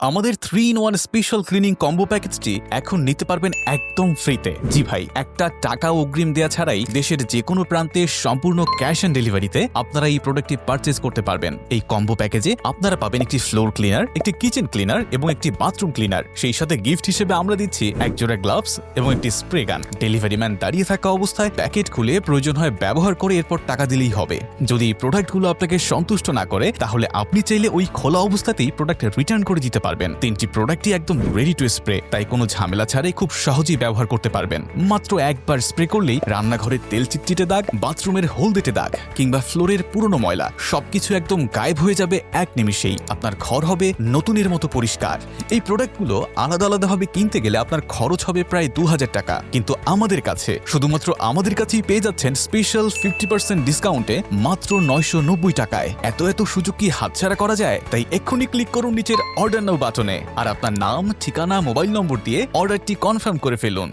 আমাদের 3-in-1 special cleaning combo প্যাকেজটি এখন নিতে পারবেন একদম ফ্রিতে। জি ভাই, একটা টাকা অগ্রিম দেয়া ছাড়াই দেশের যে কোনো প্রান্তে সম্পূর্ণ ক্যাশ অন ডেলিভারিতে আপনারা এই প্রোডাক্টটি পারচেজ করতে পারবেন। এই কম্বো প্যাকেজে আপনারা পাবেন একটি ফ্লোর ক্লিনার, একটি কিচেন ক্লিনার এবং একটি বাথরুম ক্লিনার। সেই সাথে গিফট হিসেবে আমরা দিচ্ছি এক জোড়া গ্লাভস এবং একটি স্প্রে গান। ডেলিভারি ম্যান দাঁড়িয়ে থাকা অবস্থায় প্যাকেট খুলে প্রয়োজন হয় ব্যবহার করে এরপর টাকা দিলেই হবে। যদি এই প্রোডাক্টগুলো আপনাকে সন্তুষ্ট না করে তাহলে আপনি চাইলে ওই খোলা অবস্থাতেই প্রোডাক্ট রিটার্ন করে দিতে পারবেন। তিনটি প্রোডাক্টই একদম রেডি টু স্প্রে, তাই কোনো ঝামেলা ছাড়াই খুব সহজেই ব্যবহার করতে পারবেন। মাত্র একবার স্প্রে করলেই রান্নাঘরের তেল চিটচিটে দাগ, বাথরুমের হলদেটে দাগ কিংবা ফ্লোরের পুরনো ময়লা সবকিছু একদম গায়েব হয়ে যাবে এক নিমিষেই। আপনার ঘর হবে নতুনের মতো পরিষ্কার। এই প্রোডাক্টগুলো আলাদা আলাদাভাবে কিনতে গেলে আপনার খরচ হবে প্রায় 2000 টাকা, কিন্তু আমাদের কাছে শুধুমাত্র আমাদের কাছেই পেয়ে যাচ্ছেন স্পেশাল 50% ডিসকাউন্টে মাত্র 990 টাকায়। এত সুযোগ কি হাতছাড়া করা যায়? তাই এক্ষুনি ক্লিক করুন নিচের অর্ডার নাও বাটনে আর আপনার নাম, ঠিকানা, মোবাইল নম্বর দিয়ে অর্ডারটি কনফার্ম করে ফেলুন।